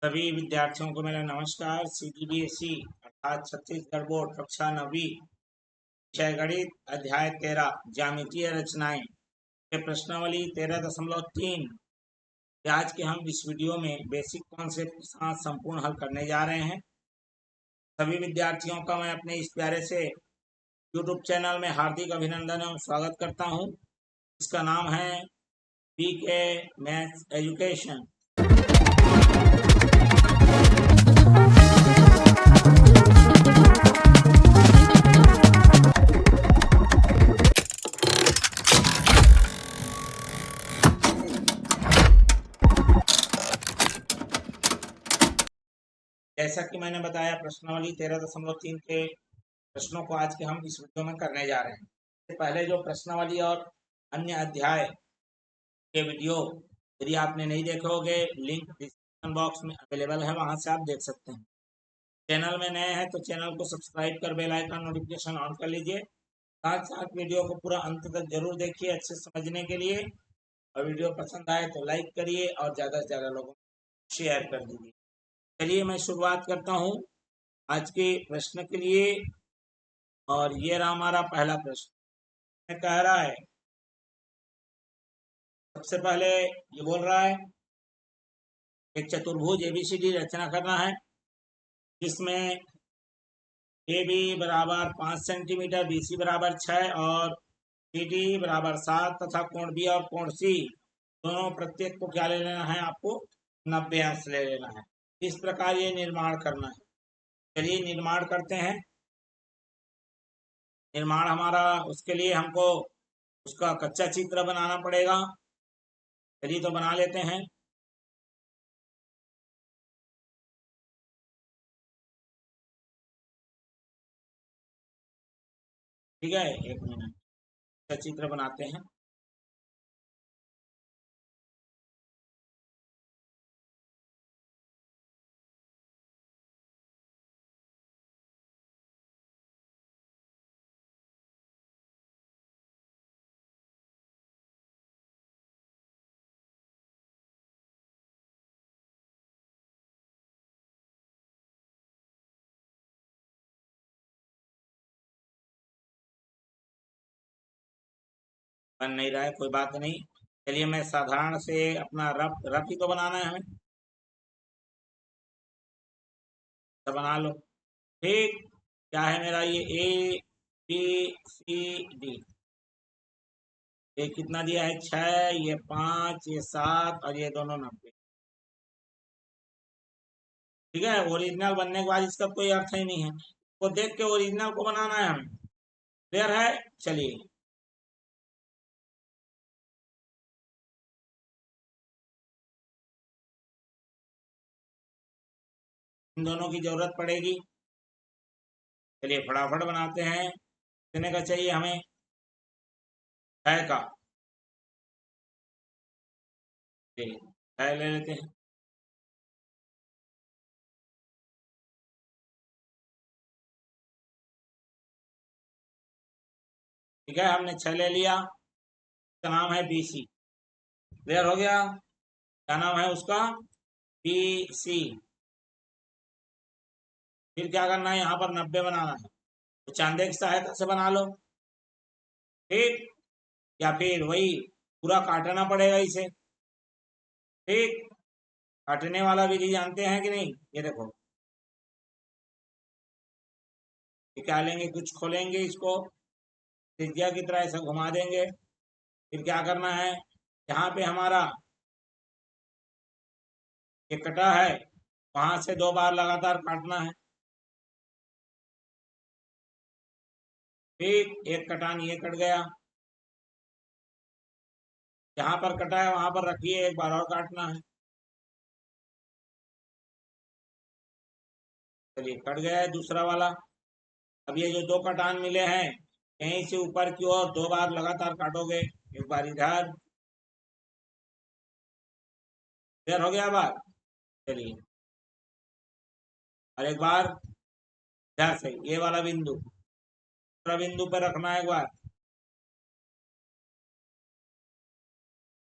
सभी विद्यार्थियों को मेरा नमस्कार। CGBSE अर्थात छत्तीसगढ़ बोर्ड कक्षा 9वीं विषय गणित अध्याय 13 ज्यामितीय रचनाएं के प्रश्नावली 13.3 आज के हम इस वीडियो में बेसिक कॉन्सेप्ट के साथ संपूर्ण हल करने जा रहे हैं। सभी विद्यार्थियों का मैं अपने इस प्यारे से YouTube चैनल में हार्दिक अभिनंदन एवं स्वागत करता हूं। इसका नाम है PK मैथ्स एजुकेशन। जैसा कि मैंने बताया, प्रश्नावली 13.3 के प्रश्नों को आज के हम इस वीडियो में करने जा रहे हैं। इससे पहले जो प्रश्नावली और अन्य अध्याय के वीडियो यदि आपने नहीं देखे होंगे, लिंक डिस्क्रिप्शन बॉक्स में अवेलेबल है, वहां से आप देख सकते हैं। चैनल में नए हैं तो चैनल को सब्सक्राइब कर बेल आइकन नोटिफिकेशन ऑन कर लीजिए। साथ साथ वीडियो को पूरा अंत तक जरूर देखिए अच्छे समझने के लिए, और वीडियो पसंद आए तो लाइक करिए और ज़्यादा से ज़्यादा लोगों को शेयर कर दीजिए। चलिए मैं शुरुआत करता हूँ आज के प्रश्न के लिए, और ये रहा हमारा पहला प्रश्न। कह रहा है, सबसे पहले ये बोल रहा है एक चतुर्भुज ABCD रचना करना है जिसमें AB बराबर 5 सेंटीमीटर, BC बराबर 6 और CD बराबर 7 तथा कोण B और कोण C दोनों प्रत्येक को क्या ले लेना है, आपको 90 अंश ले लेना है। इस प्रकार ये निर्माण करना है। चलिए निर्माण करते हैं। निर्माण हमारा, उसके लिए हमको उसका कच्चा चित्र बनाना पड़ेगा। चलिए तो बना लेते हैं। ठीक है, एक मिनट, कच्चा चित्र बनाते हैं। बन नहीं रहा है, कोई बात नहीं। चलिए मैं साधारण से अपना रफ रफ ही तो बनाना है हमें, तो बना लो। ठीक, क्या है मेरा ये ABCD, ये कितना दिया है, 6, ये 5, ये 7 और ये दोनों 90। ठीक है, ओरिजिनल बनने के बाद इसका कोई अर्थ ही नहीं है, वो देख के ओरिजिनल को बनाना है हमें। क्लियर है? चलिए इन दोनों की जरूरत पड़ेगी। चलिए फटाफट बनाते हैं। कितने का चाहिए हमें, 6 का। चलिए 6 ले लेते हैं। ठीक है, हमने 6 ले लिया। उसका नाम है BC। क्लियर हो गया? क्या नाम है उसका, BC। फिर क्या करना है, यहाँ पर 90 बनाना है, तो चांदे की सहायता से बना लो। ठीक, या फिर वही पूरा काटना पड़ेगा इसे। ठीक, काटने वाला विधि जानते हैं कि नहीं? ये देखो, ये क्या लेंगे, कुछ खोलेंगे इसको, त्रिज्या की तरह ऐसा घुमा देंगे। फिर क्या करना है, जहाँ पे हमारा ये कटा है वहां से 2 बार लगातार काटना है। ठीक, एक कटान ये कट गया, जहां पर कटा है वहां पर रखिए, एक बार और काटना है। चलिए कट गया है दूसरा वाला। अब ये जो 2 कटान मिले हैं, यहीं से ऊपर की ओर 2 बार लगातार काटोगे, एक बार इधर। क्लियर हो गया बात? चलिए, और एक बार इधर से ये वाला बिंदु, दूसरा बिंदु पर रखना है एक बार,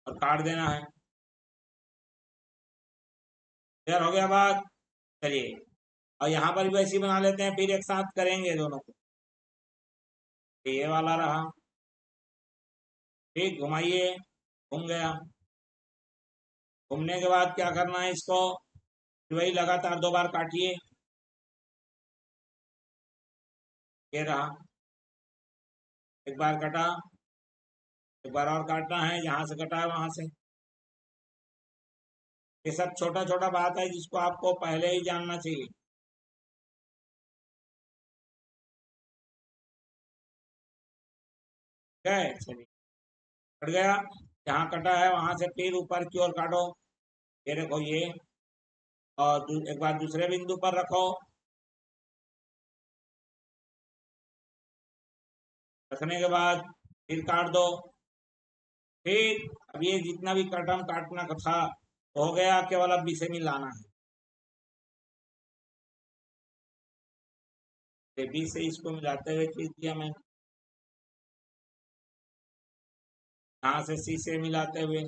और काट देना है। क्लियर हो गया बात। चलिए, और यहाँ पर भी वैसे ही बना लेते हैं, फिर एक साथ करेंगे दोनों को। ये वाला रहा, ठीक, घुमाइए, घूम गया। घूमने के बाद क्या करना है इसको, वही लगातार 2 बार काटिए। ये रहा, एक बार कटा, एक बार और काटना है, जहां से कटा है वहां से। ये सब छोटा छोटा बात है जिसको आपको पहले ही जानना चाहिए। ठीक है, चलिए, कट गया, जहाँ कटा है वहां से फिर ऊपर की ओर काटो। ये देखो ये, और एक बार दूसरे बिंदु पर रखो। रखने के बाद फिर काट दो। फिर अब ये जितना भी कटम काटना का था हो गया, केवल अब इसे मिलाना है। बी से इसको मिलाते हुए खींच दिया मैंने, यहाँ से सी से मिलाते हुए,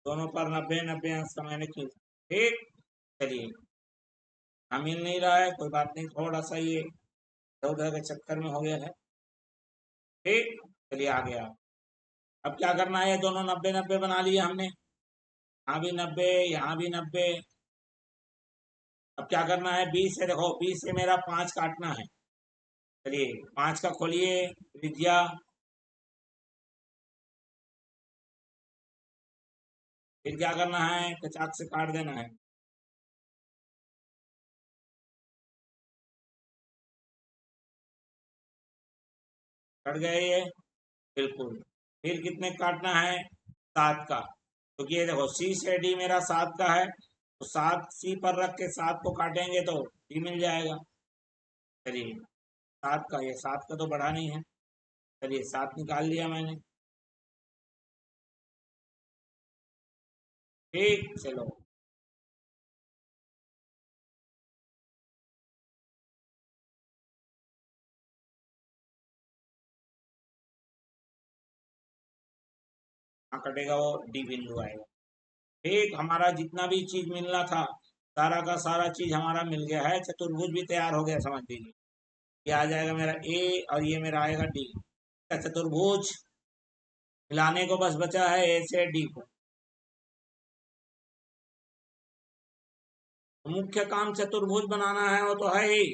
दोनों पर 90-90 अंश का मैंने खींचा। ठीक, चलिए, हाँ मिल नहीं रहा है, कोई बात नहीं, थोड़ा सा ये उधर के चक्कर में हो गया है। ठीक, चलिए आ गया। अब क्या करना है, दोनों 90-90 बना लिए हमने, यहाँ भी 90, यहाँ भी 90। अब क्या करना है, 20 से, देखो 20 से मेरा 5 काटना है। चलिए 5 का खोलिए त्रिज्या, फिर क्या करना है, कचाक से काट देना है। कट गए ये, बिल्कुल। फिर कितने काटना है, 7 का, क्योंकि ये देखो सी से डी मेरा 7 का है, तो 7 सी पर रख के 7 को काटेंगे तो डी मिल जाएगा। चलिए 7 का, ये 7 का तो बढ़ा नहीं है, चलिए 7 निकाल लिया मैंने। ठीक, चलो, हाँ कटेगा, वो डी बिंदु आएगा। ठीक, हमारा जितना भी चीज मिलना था सारा का सारा चीज हमारा मिल गया है, चतुर्भुज भी तैयार हो गया, समझ लीजिए। ये आ जाएगा मेरा ए और ये मेरा आएगा डी, चतुर्भुज मिलाने को बस बचा है ए से डी को। मुख्य काम चतुर्भुज बनाना है, वो तो है ही,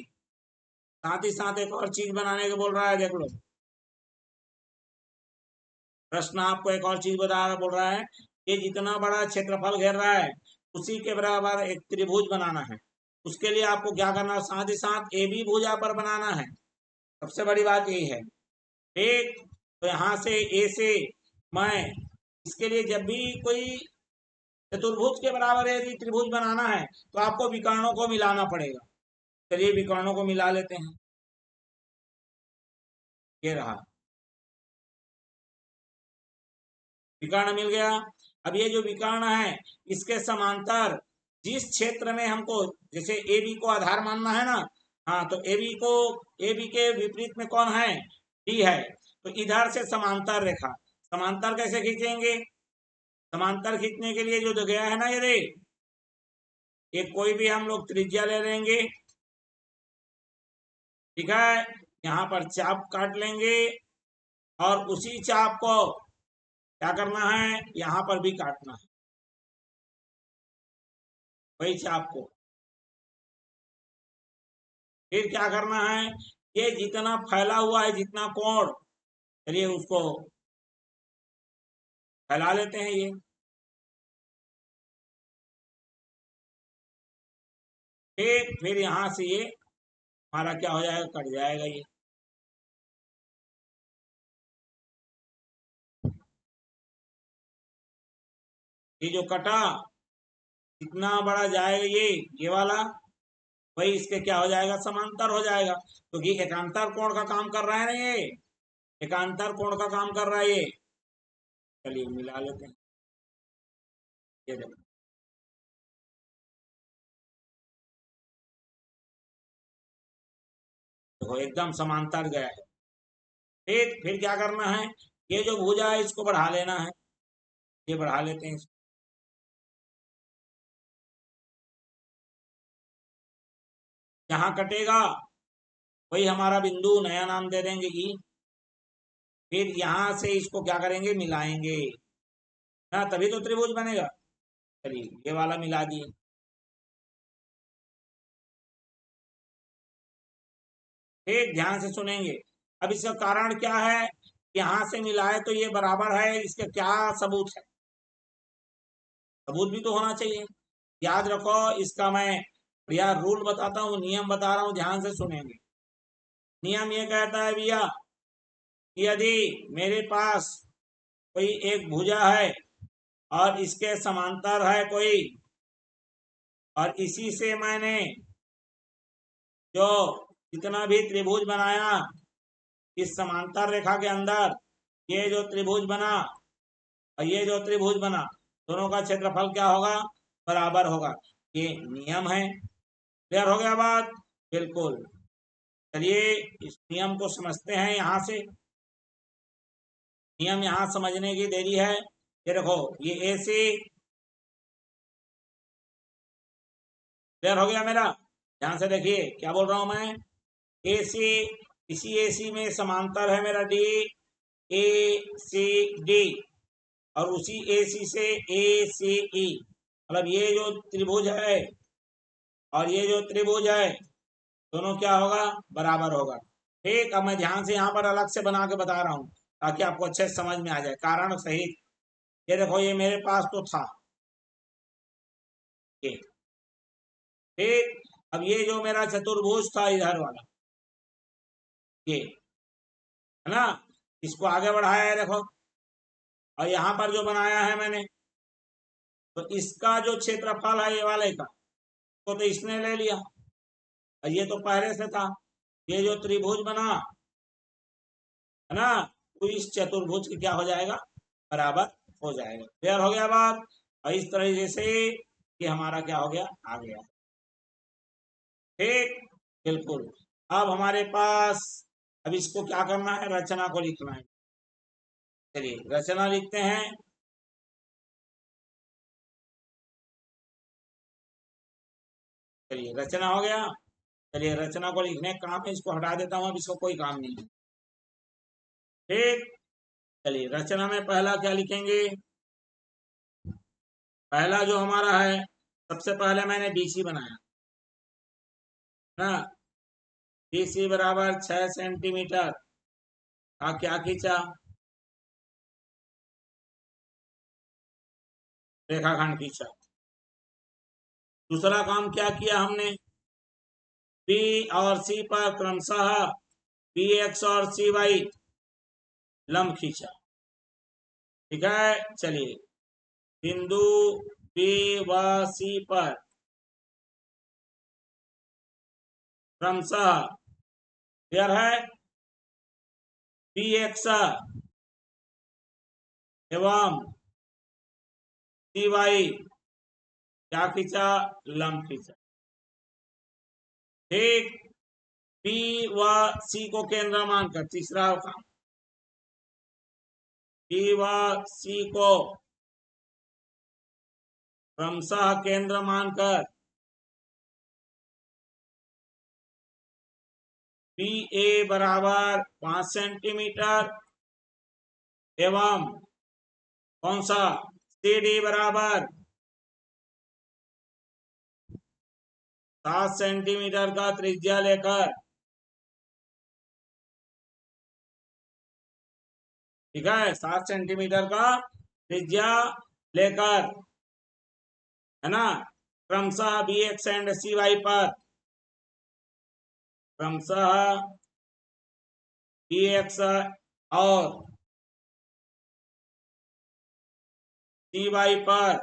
साथ ही साथ एक और चीज बनाने को बोल रहा है, देख लो प्रश्न आपको एक और चीज बता रहा, बोल रहा है कि जितना बड़ा क्षेत्रफल घेर रहा है उसी के बराबर एक त्रिभुज बनाना है। उसके लिए आपको क्या करना है, साथ ही साथ ए बी भुजा पर बनाना है, सबसे बड़ी बात यही है। ठीक, तो यहाँ से ए से मैं, इसके लिए जब भी कोई चतुर्भुज के बराबर यदि त्रिभुज बनाना है तो आपको विकर्णों को मिलाना पड़ेगा। चलिए विकर्णों को मिला लेते हैं, ये रहा विकर्ण मिल गया। अब ये जो विकर्ण है इसके समांतर जिस क्षेत्र में हमको, जैसे ए बी को आधार मानना है ना, हाँ तो ए बी को, ए बी के विपरीत में कौन है, डी है, तो इधर से समांतर रेखा, समांतर कैसे खींचेंगे, समांतर खींचने के लिए जो तो गया है ना, ये कोई भी हम लोग त्रिज्या ले लेंगे, ठीक है, यहाँ पर चाप काट लेंगे और उसी चाप को क्या करना है, यहाँ पर भी काटना है, वही चाप को। फिर क्या करना है, ये जितना फैला हुआ है, जितना कोण, चलिए उसको फैला लेते हैं ये। ठीक, फिर यहाँ से ये हमारा क्या हो जाएगा, कट जाएगा ये जो कटा, कितना बड़ा जाएगा ये वाला, वही इसके क्या हो जाएगा, समांतर हो जाएगा, क्योंकि एकांतर कोण का काम कर रहा है ना ये, एकांतर कोण का काम कर रहा है ये। चलिए मिला लेते हैं, ये देखो, देखो एकदम समांतर गया है। ठीक, फिर क्या करना है, ये जो भुजा है इसको बढ़ा लेना है, ये बढ़ा लेते हैं इसको। यहाँ कटेगा वही हमारा बिंदु, नया नाम दे देंगे ई। फिर यहाँ से इसको क्या करेंगे, मिलाएंगे ना, तभी तो त्रिभुज बनेगा। चलिए ये वाला मिला दिए। ठीक, ध्यान से सुनेंगे। अब इसका कारण क्या है, यहां से मिलाए तो ये बराबर है, इसका क्या सबूत है, सबूत भी तो होना चाहिए। याद रखो, इसका मैं भैया रूल बताता हूँ, नियम बता रहा हूँ, ध्यान से सुनेंगे। नियम ये कहता है भैया कि यदि मेरे पास कोई एक भुजा है और इसके समांतर है कोई, और इसी से मैंने जो जितना भी त्रिभुज बनाया इस समांतर रेखा के अंदर, ये जो त्रिभुज बना और ये जो त्रिभुज बना, दोनों का क्षेत्रफल क्या होगा, बराबर होगा। ये नियम है। क्लियर हो गया बात? बिल्कुल। चलिए इस नियम को समझते हैं। यहां से नियम यहां समझने की देरी है। ये देखो, ये ए सी क्लियर हो गया मेरा। ध्यान से देखिए क्या बोल रहा हूं मैं। ए सी, इसी ए सी में समांतर है मेरा डी, ए सी डी, और उसी ए सी से ए सी ई, मतलब ये जो त्रिभुज है और ये जो त्रिभुज है, दोनों क्या होगा, बराबर होगा। ठीक, अब मैं ध्यान से यहाँ पर अलग से बना के बता रहा हूँ ताकि आपको अच्छे से समझ में आ जाए कारण सहित। ये देखो, ये मेरे पास तो था ये। ठीक, अब ये जो मेरा चतुर्भुज था इधर वाला, ये है ना, इसको आगे बढ़ाया है देखो, और यहाँ पर जो बनाया है मैंने, तो इसका जो क्षेत्रफल है ये वाले का, तो इसने ले लिया, और ये तो पहले से था। ये जो त्रिभुज बना है ना, तो इस चतुर्भुज की क्या हो जाएगा, बराबर हो जाएगा। क्लियर हो गया बात? और इस तरीके से ये हमारा क्या हो गया, आ गया। ठीक, बिल्कुल। अब हमारे पास, अब इसको क्या करना है, रचना को लिखना है। चलिए रचना लिखते हैं। चलिए रचना हो गया। चलिए रचना को लिखने का काम है, इसको हटा देता हूं, अब इसको कोई काम नहीं है। ठीक, चलिए रचना में पहला क्या लिखेंगे, पहला जो हमारा है, सबसे पहले मैंने बीसी बनाया ना, बीसी बराबर 6 सेंटीमीटर का क्या खींचा, रेखाखंड खींचा। दूसरा काम क्या किया हमने, बी और सी पर क्रमशः बी एक्स और सी वाई लंब खींचा। ठीक है, चलिए बिंदु बी व सी पर क्रमशः, क्लियर है, बी एक्स एवं सी वाई क्या खींचा, लंब खींचा। ठीक, बी व सी को केंद्र मानकर, तीसरा काम, बी व सी को क्रमशः केंद्र मानकर बी ए बराबर 5 सेंटीमीटर एवं कौन सा, सी डी बराबर 7 सेंटीमीटर का त्रिज्या लेकर, ठीक है, 7 सेंटीमीटर का त्रिज्या लेकर, है ना, क्रमशः B X and C Y पर, क्रमशः बी एक्स और सी वाई पर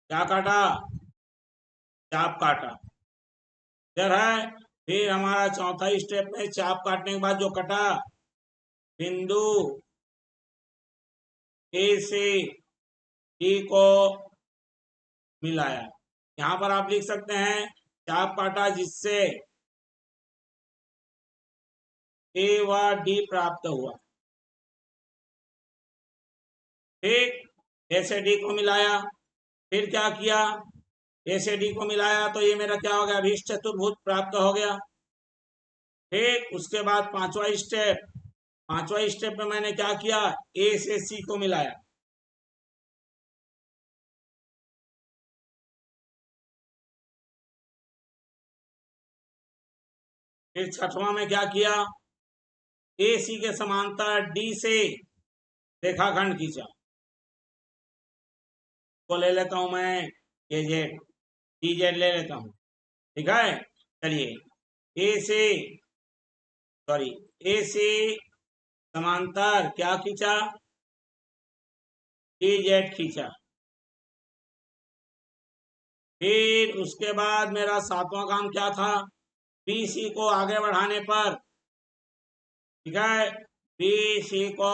क्या काटा, चाप काटा। इधर है, फिर हमारा चौथा स्टेप में चाप काटने के बाद जो कटा, बिंदु ए से डी को मिलाया। यहां पर आप लिख सकते हैं चाप काटा जिससे ए व डी प्राप्त हुआ। ठीक, ए से डी को मिलाया, फिर क्या किया, ए से डी को मिलाया तो ये मेरा क्या हो गया, अभीष्ट चतुर्भुज प्राप्त हो गया। ठीक, उसके बाद पांचवा स्टेप में मैंने क्या किया, ए से सी को मिलाया। फिर छठवां में क्या किया, ए सी के समांतर डी से रेखाखंड खींचा। तो ले लेता हूं मैं ये जेड, डी जेड ले लेता हूं। ठीक है, चलिए ए से समांतर क्या खींचा, डी जेड खींचा। फिर उसके बाद मेरा सातवां काम क्या था, बी सी को आगे बढ़ाने पर, ठीक है, बी सी को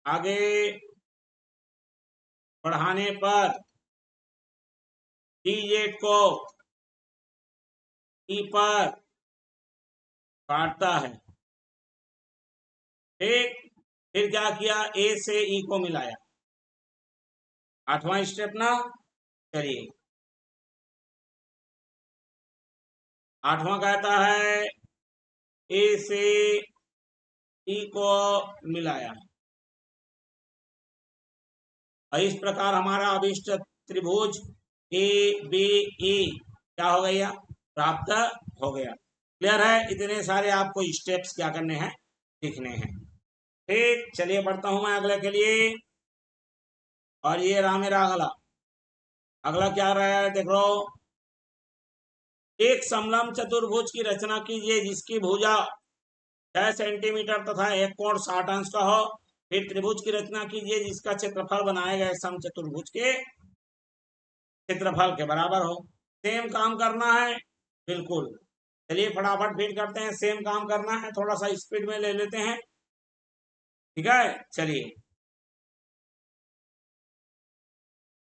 आगे बढ़ाने पर डी जेड को ई पर काटता है। ठीक, फिर क्या किया, ए से ई को मिलाया। आठवां स्टेप ना, चलिए आठवां कहता है ए से ई को मिलाया। और इस प्रकार हमारा अभिष्ट त्रिभुज ए बी ई क्या हो गया, प्राप्त हो गया। क्लियर है, इतने सारे आपको स्टेप्स क्या करने हैं, लिखने हैं। ठीक, चलिए बढ़ता हूं मैं अगले के लिए। और ये रहा मेरा अगला, अगला क्या रहा है देख लो, एक समलंब चतुर्भुज की रचना कीजिए जिसकी भुजा 6 सेंटीमीटर तथा एक कोण 60 अंश का हो। फिर त्रिभुज की रचना कीजिए जिसका क्षेत्रफल बनाए गए सम चतुर्भुज के क्षेत्रफल के बराबर हो। सेम काम करना है, बिल्कुल। चलिए फटाफट फिर करते हैं, सेम काम करना है, थोड़ा सा स्पीड में ले लेते हैं। ठीक है, चलिए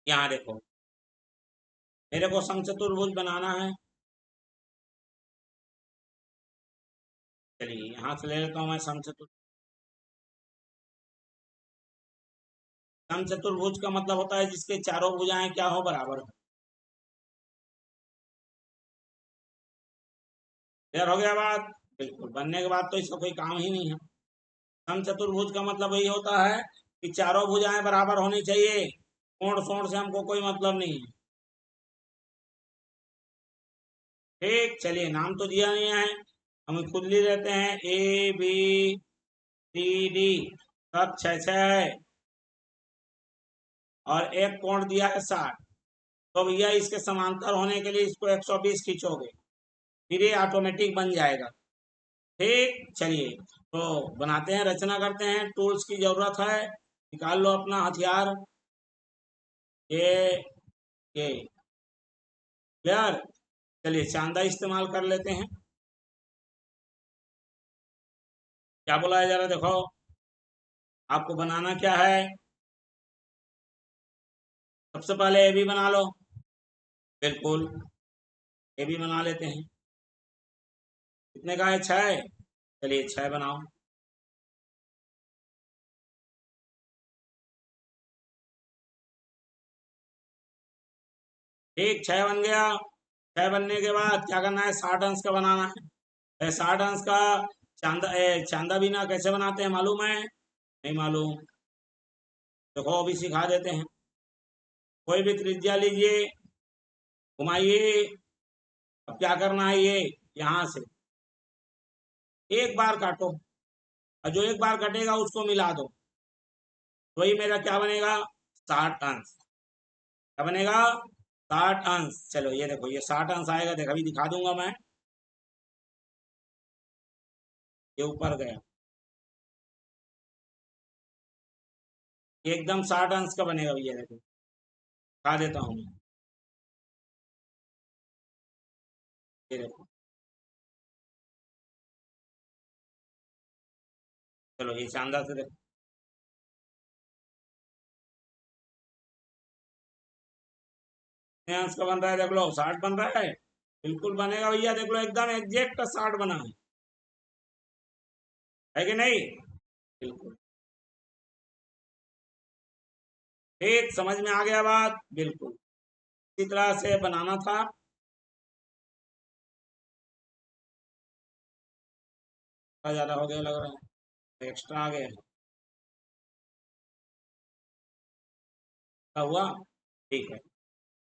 यहाँ देखो, मेरे को समचतुर्भुज बनाना है। चलिए यहां से ले लेता हूं मैं समचतुर्भुज का मतलब होता है जिसके चारों भुजाएं क्या हो, बराबर हो। क्लियर हो गया बात, बिल्कुल। बनने के बाद तो इसका कोई काम ही नहीं है। समचतुर्भुज का मतलब यही होता है कि चारों भुजाएं बराबर होनी चाहिए, कोण सोण से हमको कोई मतलब नहीं है। ठीक, चलिए नाम तो दिया नहीं है, हम खुद ले लेते हैं, ए बी सी डी सब 6 है, और एक कोण दिया है 60। तो भैया इसके समांतर होने के लिए इसको 120 खींचोगे, फिर ये ऑटोमेटिक बन जाएगा। ठीक, चलिए तो बनाते हैं, रचना करते हैं। टूल्स की जरूरत है, निकाल लो अपना हथियार। ये क्लियर, चलिए चांदा इस्तेमाल कर लेते हैं। क्या बोला है जरा देखो, आपको बनाना क्या है, सबसे पहले ए बी बना लो। बिल्कुल, ए बी बना लेते हैं। कितने का है, 6। चलिए 6 बनाओ। ठीक, 6 बन गया। 6 बनने के बाद क्या करना है, 60 अंश का बनाना है। 60 अंश का चांदा बिना कैसे बनाते हैं मालूम है, नहीं मालूम, देखो अभी सिखा देते हैं। कोई भी त्रिज्या लीजिए, घुमाइए। अब क्या करना है, ये यहां से एक बार काटो, और जो एक बार कटेगा उसको मिला दो, वही मेरा क्या बनेगा, 60 अंश। क्या बनेगा, 60 अंश। चलो ये देखो, ये 60 अंश आएगा, देखो अभी दिखा दूंगा मैं। ये ऊपर गया, ये एकदम 60 अंश का बनेगा भैया, देखो दिखा देता हूँ मैं। ये देखो, चलो ये शानदार से देखो, कितने अंश का बन रहा है, देख लो 60 बन रहा है। बिल्कुल बनेगा भैया, देख लो एकदम एग्जैक्ट 60 बना है कि नहीं, बिल्कुल। ठीक, समझ में आ गया बात, बिल्कुल। इसी तरह से बनाना था। ज्यादा हो गया लग रहा है, एक्स्ट्रा आ गया। क्या हुआ? ठीक है,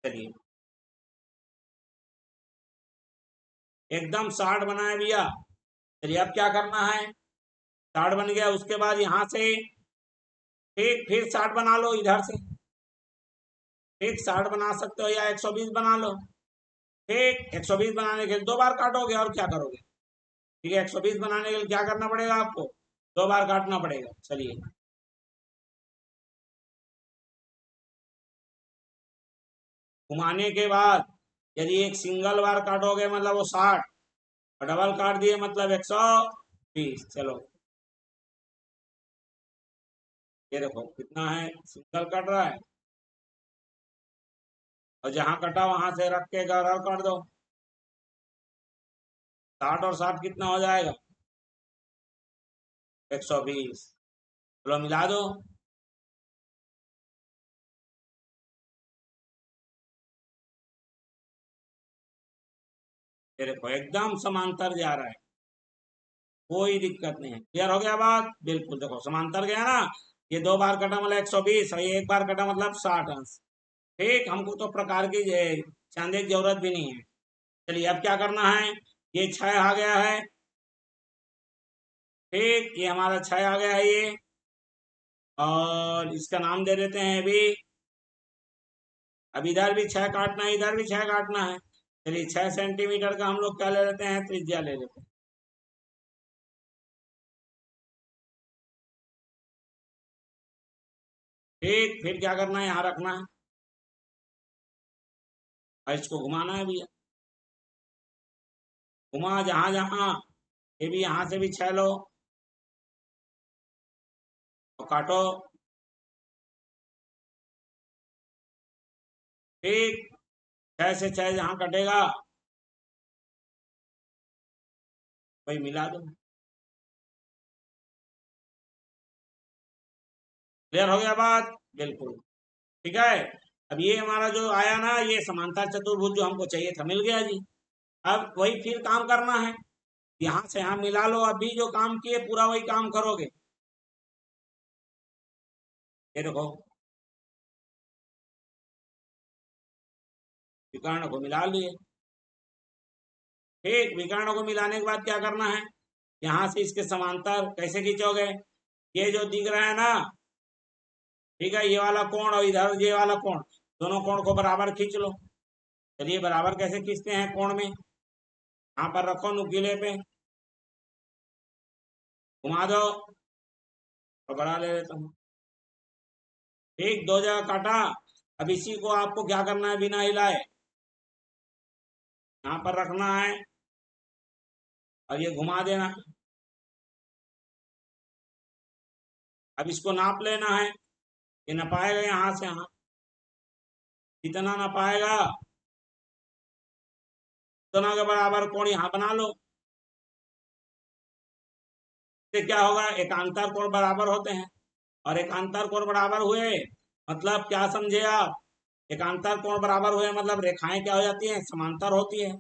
चलिए एकदम 60 बनाए भैया। चलिए अब क्या करना है, 60 बन गया, उसके बाद यहाँ से ठीक फिर 60 बना लो इधर से। ठीक 60 बना सकते हो या 120 बना लो। ठीक 120 बनाने के लिए 2 बार काटोगे और क्या करोगे। ठीक है, 120 बनाने के लिए क्या करना पड़ेगा आपको, 2 बार काटना पड़ेगा। चलिए घुमाने के बाद यदि एक सिंगल बार काटोगे मतलब वो 60, और डबल काट दिए मतलब 120। चलो ये देखो कितना है, सिंगल कट रहा है, और जहां कटा वहां से रख के और काट दो। 60 और 60 कितना हो जाएगा, 120। चलो मिला दो। ये देखो एकदम समांतर जा रहा है, कोई दिक्कत नहीं है। क्लियर हो गया बात, बिल्कुल देखो समांतर गया ना। ये 2 बार कटा मतलब 120, और ये 1 बार कटा मतलब 60 अंश। ठीक, हमको तो प्रकार की चांदे की जरूरत भी नहीं है। चलिए अब क्या करना है, ये 6 आ गया है। ठीक, ये हमारा 6 आ गया है ये, और इसका नाम दे देते हैं अभी। अब इधर भी 6 काटना है, इधर भी 6 काटना है। चलिए 6 सेंटीमीटर का हम लोग क्या ले लेते हैं, त्रिज्या ले लेते हैं। ठीक, फिर क्या करना है, यहाँ रखना है और इसको घुमाना है भैया। घुमा जहां जहां, ये भी यहाँ से भी 6 लो और काटो। ठीक, 6 से 6 जहां कटेगा वही मिला दो। क्लियर हो गया बात, बिल्कुल। ठीक है, अब ये हमारा जो आया ना, ये समांतर चतुर्भुज जो हमको चाहिए था मिल गया जी। अब वही फिर काम करना है, यहाँ से यहाँ मिला लो, अभी जो काम किए पूरा वही काम करोगे। ये देखो विकर्ण को मिला लिए। ठीक, विकर्ण को मिलाने के बाद क्या करना है, यहाँ से इसके समांतर कैसे खींचोगे, ये जो दिख रहा है ना, ठीक है, ये वाला कोण और इधर ये वाला कोण, दोनों कोण को बराबर खींच लो। चलिए बराबर कैसे खींचते हैं कोण में, यहाँ पर रखो नुकीले पे, घुमा दो और बड़ा ले लेता हूँ। ठीक, 2 जगह काटा। अब इसी को आपको क्या करना है, बिना हिलाए यहाँ पर रखना है और ये घुमा देना। अब इसको नाप लेना है, ये नपाएगा यहाँ से यहाँ, कितना नपाएगा उतना के बराबर कोण यहाँ बना लो। इससे क्या होगा, एकांतर कोण बराबर होते हैं, और एकांतर कोण बराबर हुए मतलब क्या समझे आप, एकांतर कोण बराबर हुए मतलब रेखाएं क्या हो जाती हैं, समांतर होती है।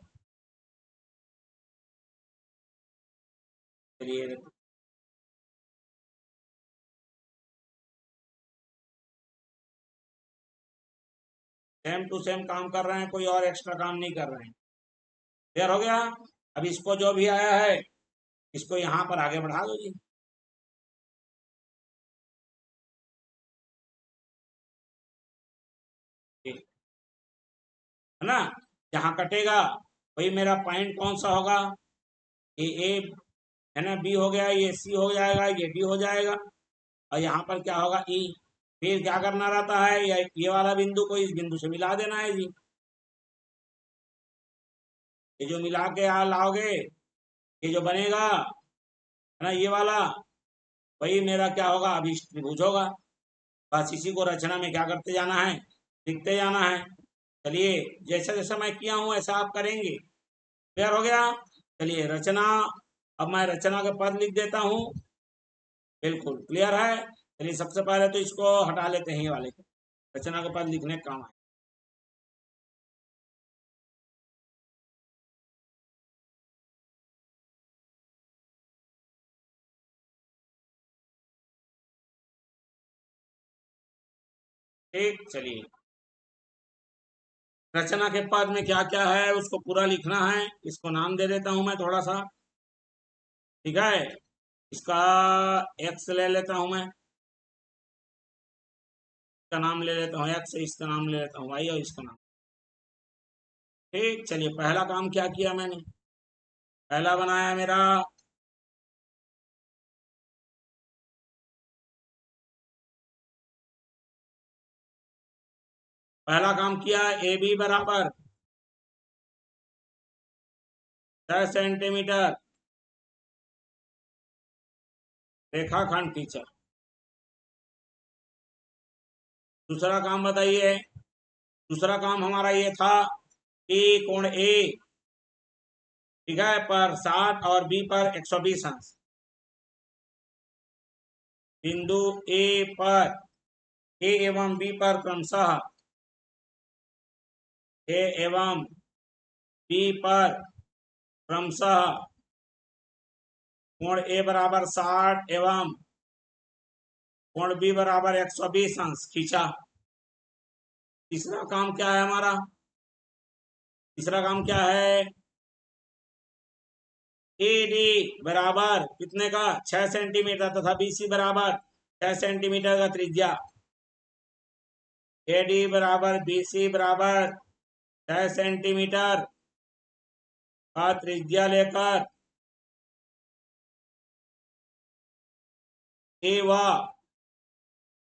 चलिए सेम टू सेम काम कर रहे हैं, कोई और एक्स्ट्रा काम नहीं कर रहे हैं। क्लियर हो गया। अब इसको जो भी आया है इसको यहाँ पर आगे बढ़ा दो जी। ठीक है ना, जहाँ कटेगा वही मेरा पॉइंट कौन सा होगा, ये ए है ना, बी हो गया, ये सी हो जाएगा, ये डी हो जाएगा, और यहाँ पर क्या होगा, ई। फिर क्या करना रहता है, ये वाला बिंदु को इस बिंदु से मिला देना है जी। ये जो मिला के लाओगे, ये जो बनेगा है ना ये वाला, वही मेरा क्या होगा, अभिष्ट त्रिभुज होगा। बस इसी को रचना में क्या करते जाना है, लिखते जाना है। चलिए जैसा जैसा मैं किया हूं ऐसा आप करेंगे। क्लियर हो गया। चलिए रचना, अब मैं रचना का पद लिख देता हूँ। बिल्कुल क्लियर है। चलिए सबसे पहले तो इसको हटा लेते हैं, ये वाले को, रचना का पद लिखने का काम है। ठीक, चलिए रचना के पद में क्या क्या है उसको पूरा लिखना है। इसको नाम दे देता हूं मैं थोड़ा सा, ठीक है। इसका एक्स ले लेता हूं मैं, इसका नाम ले लेता हूँ एक्स, इसका नाम ले लेता हूँ वाई और इसका नाम। ठीक, चलिए पहला काम क्या किया मैंने, पहला बनाया मेरा पहला काम किया ए बी बराबर 6 सेंटीमीटर रेखाखंड खींचा। दूसरा काम बताइए, दूसरा काम हमारा ये था कि कोण ए, ठीक है, पर 60 और बी पर 120 अंश, बिंदु ए पर, ए एवं बी पर क्रमशः, ए एवं बी पर क्रमशः कोण ए बराबर 60 एवं कोण बी बराबर 120 अंश खींचा। तीसरा काम क्या है हमारा, तीसरा काम क्या है, ए डी बराबर कितने का 6 सेंटीमीटर तथा बीसी बराबर 6 सेंटीमीटर का त्रिज्या, ए डी बराबर बीसी बराबर 6 सेंटीमीटर का त्रिज्या लेकर ए व,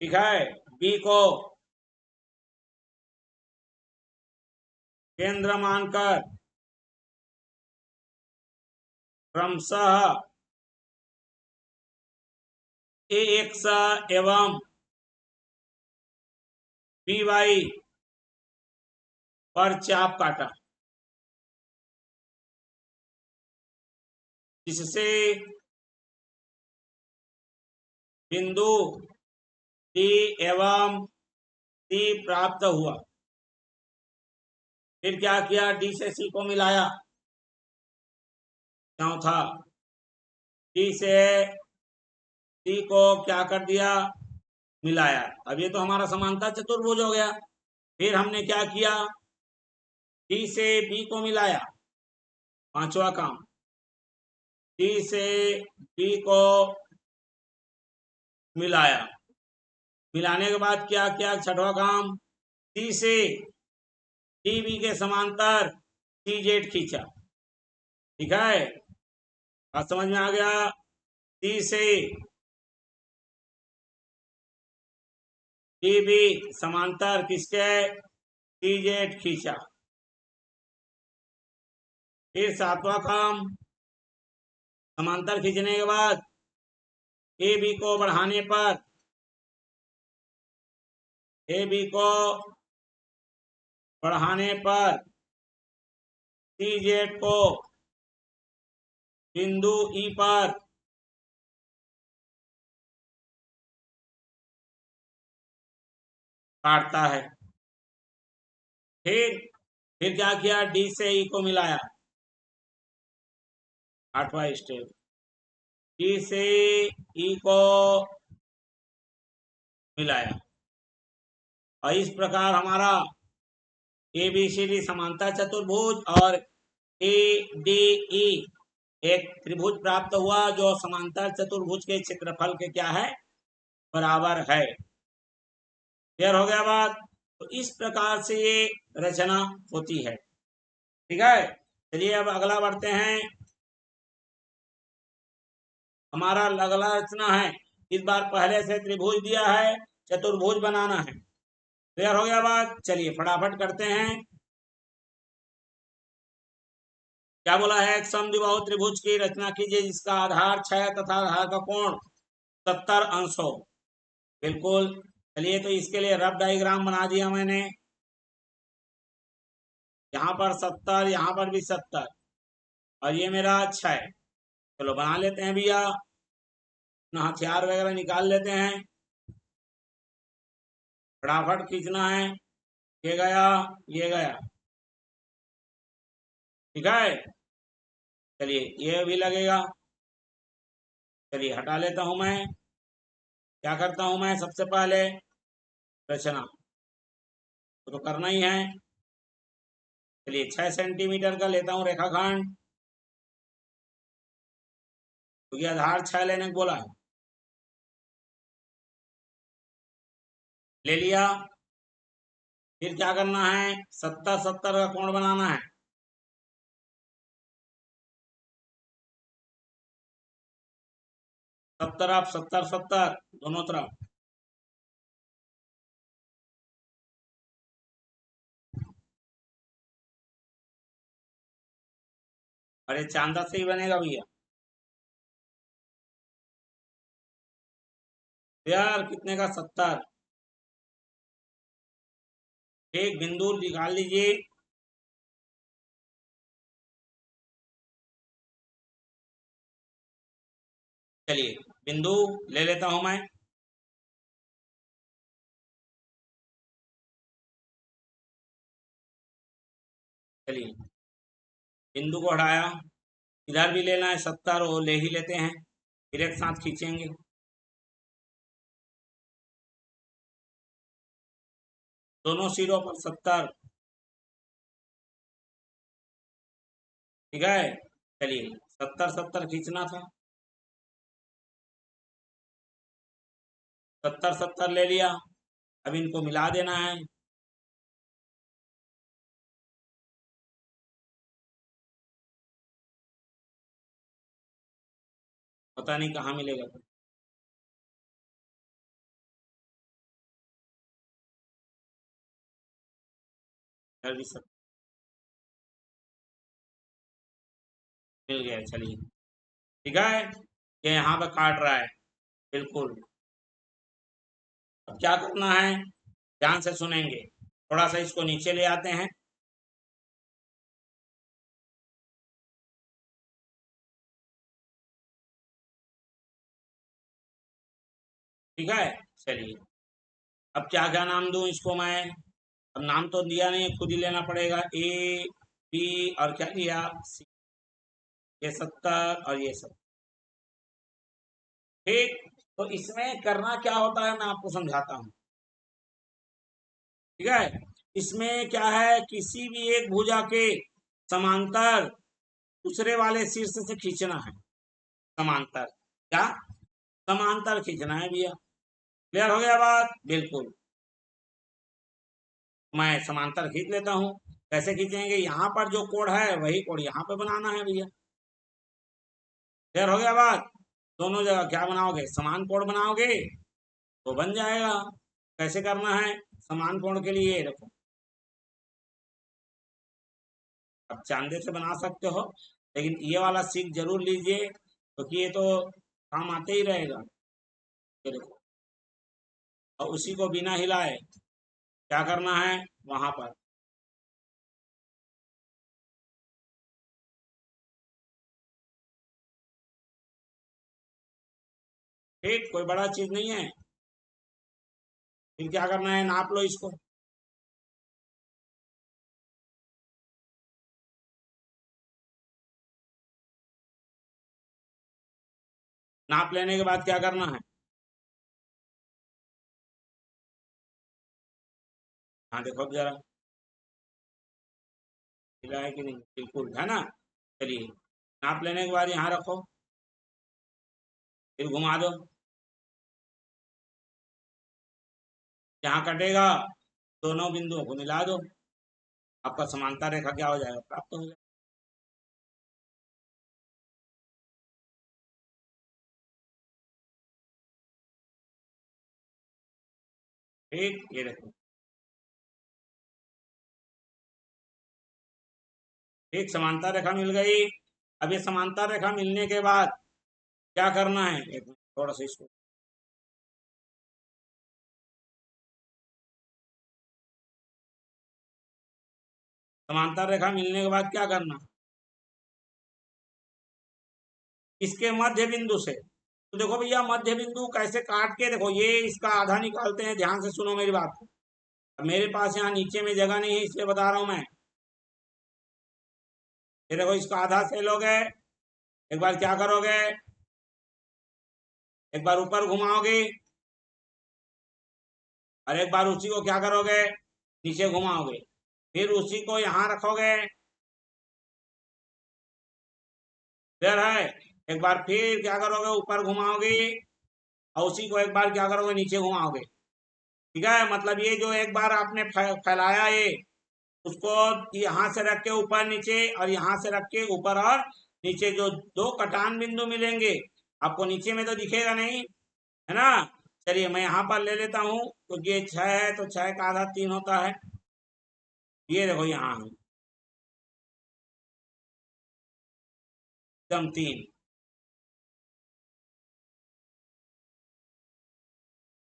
ठीक है, बी को केंद्र मानकर क्रमशः ए एक्स एवं बी वाई पर चाप काटा, जिससे बिंदु डी एवं सी प्राप्त हुआ। फिर क्या किया, डी से सी को मिलाया, चौथा डी से सी को क्या कर दिया, मिलाया। अब ये तो हमारा समांतर चतुर्भुज हो गया। फिर हमने क्या किया, डी से बी को मिलाया, पांचवा काम, डी से बी को मिलाया, मिलाने के बाद क्या किया, छठवां काम, सी से डी बी के समांतर सी जेड खींचा, ठीक है। बात समझ में आ गया, सी से डी बी समांतर किसके, सी जेड खींचा। फिर सातवां काम, समांतर खींचने के बाद ए बी को बढ़ाने पर, ए बी को बढ़ाने पर सी जेड को बिंदु ई पर काटता है। फिर क्या किया, डी से ई को मिलाया, आठवां स्टेप, डी से ई को मिलाया। और इस प्रकार हमारा ए बी सी डी समांतर चतुर्भुज और ए डी ई एक त्रिभुज प्राप्त हुआ जो समांतर चतुर्भुज के क्षेत्रफल के क्या है, बराबर है। क्लियर हो गया बात। तो इस प्रकार से ये रचना होती है, ठीक है। चलिए अब अगला बढ़ते हैं, हमारा अगला रचना है, इस बार पहले से त्रिभुज दिया है, चतुर्भुज बनाना है। क्लियर हो गया बात, चलिए फटाफट करते हैं। क्या बोला है, एक समद्विबाहु त्रिभुज की रचना कीजिए जिसका आधार 6 तथा आधार का कोण 70 अंश हो। बिल्कुल, चलिए तो इसके लिए रफ डायग्राम बना दिया मैंने, यहाँ पर 70, यहाँ पर भी 70 और ये मेरा 6। चलो बना लेते हैं भैया, अपना हथियार वगैरह निकाल लेते हैं, फटाफट खींचना है। ये गया, ये गया, ठीक है। चलिए ये भी लगेगा, चलिए हटा लेता हूं मैं। क्या करता हूं मैं, सबसे पहले रचना तो करना ही है। चलिए 6 सेंटीमीटर का लेता हूं रेखाखंड, क्योंकि आधार 6 लेने को बोला है। ले लिया। फिर क्या करना है, 70-70 का कोण बनाना है। सब तरफ 70-70 दोनों तरफ। अरे चांदा से ही बनेगा भैया। यार कितने का, 70। एक बिंदु निकाल लीजिए। चलिए बिंदु ले लेता हूं मैं। चलिए बिंदु को हटाया। इधर भी लेना है 70, वो ले ही लेते हैं, फिर एक साथ खींचेंगे। दोनों सिरों पर 70। ठीक है। चलिए 70-70 खींचना था। 70-70 ले लिया। अब इनको मिला देना है। पता नहीं कहाँ मिलेगा। इधर भी सब मिल गया। चलिए ठीक है, ये यहाँ पे काट रहा है बिल्कुल। अब क्या करना है, ध्यान से सुनेंगे। थोड़ा सा इसको नीचे ले आते हैं। ठीक है। चलिए अब क्या क्या नाम दूं इसको मैं। अब नाम तो दिया नहीं, खुद ही लेना पड़ेगा। ए बी और क्या दिया, सी। ये 70 और ये 70। ठीक। तो इसमें करना क्या होता है, मैं आपको समझाता हूँ। ठीक है। इसमें क्या है, किसी भी एक भुजा के समांतर दूसरे वाले शीर्ष से खींचना है। समांतर, क्या समांतर खींचना है भैया। क्लियर हो गया बात, बिल्कुल। मैं समांतर खींच लेता हूँ। कैसे खींचेंगे, यहाँ पर जो कोण है वही कोण यहाँ पे बनाना है भैया। क्लियर हो गया बात। दोनों जगह क्या बनाओगे, समान कोण बनाओगे तो बन जाएगा। कैसे करना है, समान कोण के लिए देखो, अब चांदे से बना सकते हो, लेकिन ये वाला सीख जरूर लीजिए, क्योंकि ये तो काम आते ही रहेगा। ये देखो, और उसी को बिना हिलाए क्या करना है, वहां पर ठीक, कोई बड़ा चीज नहीं है। फिर क्या करना है, नाप लो इसको। नाप लेने के बाद क्या करना है, हाँ देखो अब जरा, हिला है कि नहीं, बिल्कुल है ना। चलिए नाप लेने के बाद यहाँ रखो, फिर घुमा दो। जहाँ कटेगा दोनों बिंदुओं को मिला दो, आपका समांतर रेखा क्या हो जाएगा, प्राप्त हो जाएगा। ठीक, ये देखो। एक समांतर रेखा मिल गई। अब ये समांतर रेखा मिलने के बाद क्या करना है, एक मिनट, थोड़ा सा इसको, समांतर रेखा मिलने के बाद क्या करना, इसके मध्य बिंदु से, तो देखो भैया मध्य बिंदु कैसे काट के, देखो ये इसका आधा निकालते हैं, ध्यान से सुनो मेरी बात को। अब मेरे पास यहाँ नीचे में जगह नहीं है, इसलिए बता रहा हूं मैं। ये देखो इसका आधा से लोगे, एक बार क्या करोगे, एक बार ऊपर घुमाओगे, और एक बार उसी को क्या करोगे, नीचे घुमाओगे, फिर उसी को यहाँ रखोगे, क्लियर है। एक बार फिर क्या करोगे, ऊपर घुमाओगे और उसी को एक बार क्या करोगे, नीचे घुमाओगे। ठीक है, मतलब ये जो एक बार आपने फैलाया ये, उसको यहाँ से रख के ऊपर नीचे और यहाँ से रख के ऊपर और नीचे, जो दो कटान बिंदु मिलेंगे आपको नीचे में तो दिखेगा नहीं, है ना। चलिए मैं यहाँ पर ले लेता हूँ, क्योंकि ये 6 है तो 6 का आधा 3 होता है। ये देखो यहाँ एकदम 3।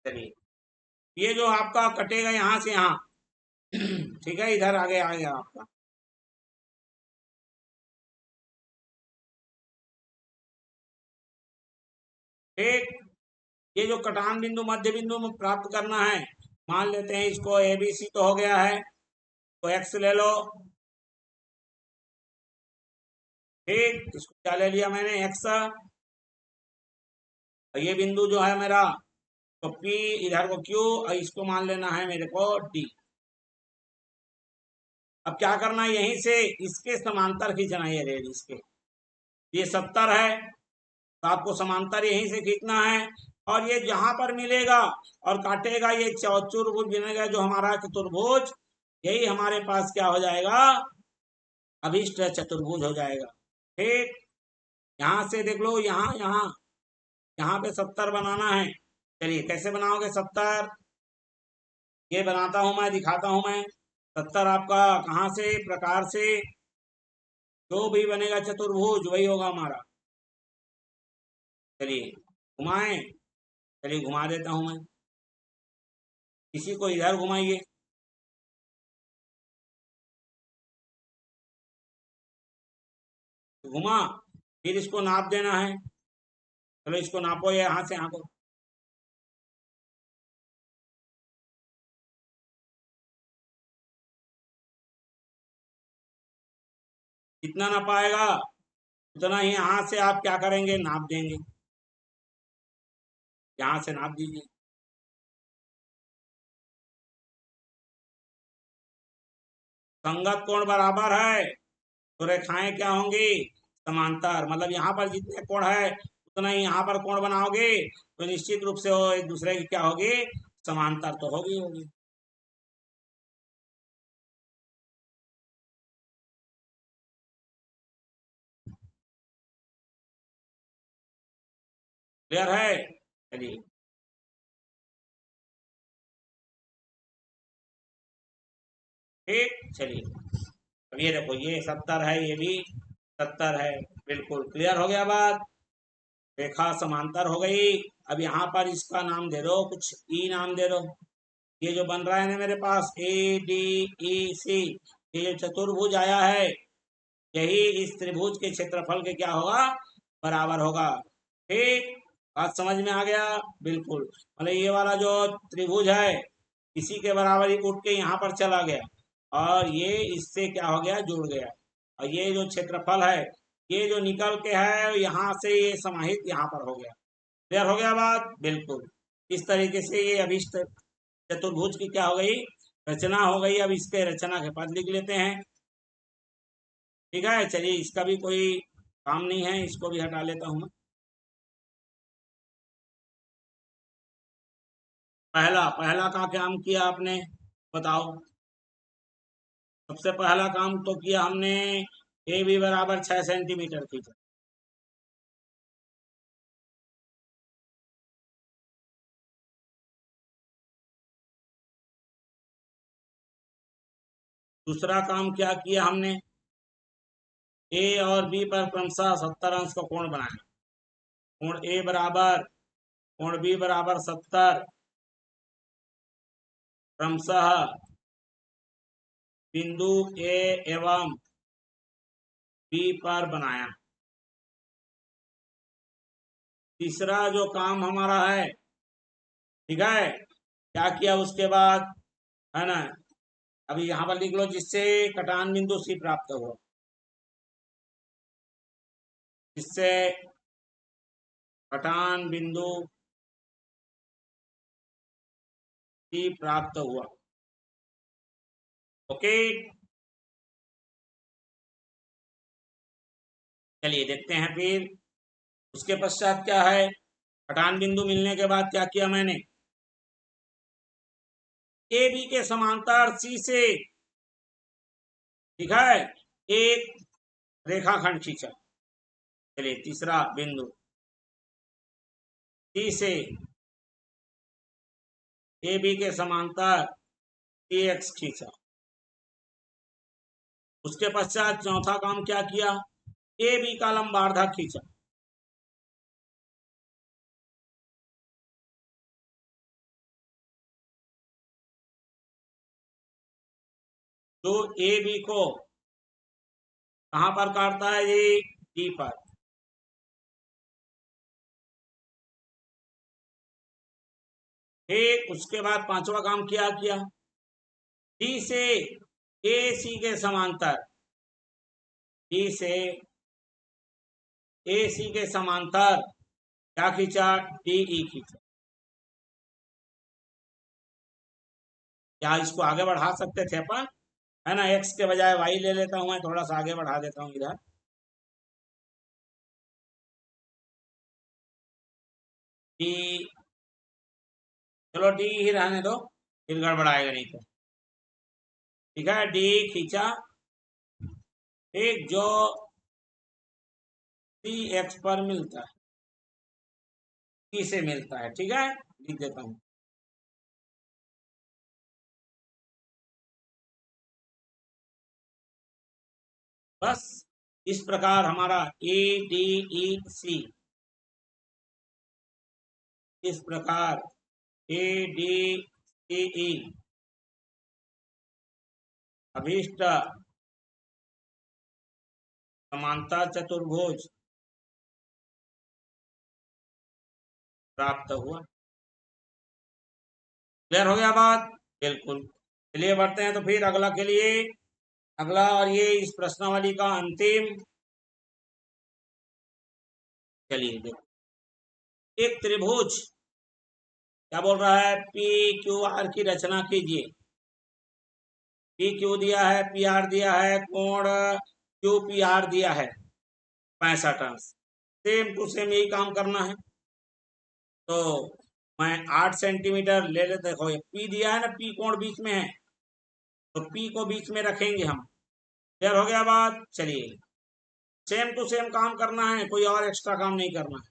चलिए ये जो आपका कटेगा यहाँ से यहाँ ठीक है, इधर आगे आ गया आपका। ठीक, ये जो कटान बिंदु मध्य बिंदु में प्राप्त करना है, मान लेते हैं इसको ए बी सी तो हो गया है, तो एक्स ले लो। ठीक, इसको क्या ले लिया मैंने, एक्स। और ये बिंदु जो है मेरा, तो पी, इधर को क्यू, और इसको मान लेना है मेरे को डी। अब क्या करना है, यहीं से इसके समांतर खींचना है, ये रेड इसके, ये 70 है तो आपको समांतर यहीं से खींचना है। और ये जहां पर मिलेगा और काटेगा, ये चतुर्भुज बनेगा जो हमारा चतुर्भुज, यही हमारे पास क्या हो जाएगा, अभिष्ट चतुर्भुज हो जाएगा। ठीक, यहाँ से देख लो, यहाँ यहाँ यहाँ पे 70 बनाना है। चलिए कैसे बनाओगे 70, ये बनाता हूं मैं, दिखाता हूं मैं। 70 आपका कहाँ से, प्रकार से, जो भी बनेगा चतुर्भुज वही होगा हमारा। चलिए घुमाएं, चलिए घुमा देता हूं मैं, इसी को इधर घुमाइए। घुमा, फिर इसको नाप देना है। चलो इसको नापो, ये यहाँ से यहाँ को, जितना ना पाएगा उतना ही यहाँ से आप क्या करेंगे, नाप देंगे, यहाँ से नाप दीजिए। संगत कोण बराबर है तो रेखाएं क्या होंगी, समांतर, मतलब यहाँ पर जितने कोण है उतना ही यहाँ पर कोण बनाओगे तो निश्चित रूप से वो एक दूसरे की क्या होगी, समांतर तो होगी होगी। क्लियर है, चलिए। ठीक, चलिए अब ये देखो, ये 70 है, ये भी 70 है, बिल्कुल क्लियर हो गया बात। रेखा समांतर हो गई। अब यहाँ पर इसका नाम दे दो कुछ, ई नाम दे दो। ये जो बन रहा है ना मेरे पास, ए डी ई सी, ये जो चतुर्भुज आया है, यही इस त्रिभुज के क्षेत्रफल के क्या होगा, बराबर होगा। ठीक, बात समझ में आ गया, बिल्कुल। मतलब ये वाला जो त्रिभुज है, इसी के बराबर ही उठ के यहाँ पर चला गया, और ये इससे क्या हो गया, जुड़ गया। और ये जो क्षेत्रफल है, ये जो निकल के है यहाँ से, ये समाहित यहाँ पर हो गया। क्लियर हो गया बात, बिल्कुल। इस तरीके से ये अभिष्ट चतुर्भुज की क्या हो गई, रचना हो गई। अब इसके रचना के पद लिख लेते हैं। ठीक है, चलिए इसका भी कोई काम नहीं है, इसको भी हटा लेता हूं मैं। पहला पहला का काम किया आपने, बताओ। सबसे पहला काम तो किया हमने, ए बी बराबर 6 सेंटीमीटर खींचा। दूसरा काम क्या किया हमने, ए और बी पर क्रमशः 70 अंश का कोण बनाया। कोण ए बराबर, कोण बी बराबर 70, क्रमशः बिंदु ए एवं बी पर बनाया। तीसरा जो काम हमारा है, ठीक है, क्या किया उसके बाद, है ना, अभी यहाँ पर लिख लो, जिससे कटान बिंदु सी प्राप्त हुआ, जिससे कटान बिंदु सी प्राप्त हुआ। ओके, चलिए देखते हैं फिर उसके पश्चात क्या है। कटान बिंदु मिलने के बाद क्या किया मैंने, ए बी के समांतर सी से, ठीक है, एक रेखाखंड खींचा। चलिए तीसरा बिंदु, सी से ए बी के समांतर सी एक्स खींचा। उसके पश्चात चौथा काम क्या किया, ए बी का लंबार्धक खींचा। तो ए बी को कहां पर काटता है, ये डी पर। ठीक, उसके बाद पांचवा काम क्या किया, डी से ए सी के समांतर, डी से ए सी के समांतर क्या खींचा, डी ई खींचा। क्या इसको आगे बढ़ा सकते थे अपन, है ना, एक्स के बजाय वाई ले लेता हूं मैं, थोड़ा सा आगे बढ़ा देता हूं इधर। डी, चलो डी ही रहने दो, फिर गड़बड़ाएगा नहीं तो। ठीक है, डी खींचा। ठीक, जो सी एक्स पर मिलता है, सी से मिलता है, ठीक है, लिख देता हूं। बस इस प्रकार हमारा ए डी ई सी, इस प्रकार ए डी सी ई अभीष्ट समांतर चतुर्भुज प्राप्त हुआ। क्लियर हो गया बात, बिल्कुल। चलिए बढ़ते हैं तो फिर अगला के लिए, अगला और ये इस प्रश्नावली का अंतिम। चलिए देखो, एक त्रिभुज क्या बोल रहा है, पी क्यू आर की रचना कीजिए। पी क्यू दिया है, पी आर दिया है, कोण क्यू पी आर दिया है 65 अंश। सेम टू सेम यही काम करना है। तो मैं 8 सेंटीमीटर ले लेते, देखो ये पी दिया है ना, पी कोण बीच में है, तो पी को बीच में रखेंगे हम। क्लियर हो गया बात, चलिए सेम टू सेम काम करना है, कोई और एक्स्ट्रा काम नहीं करना है।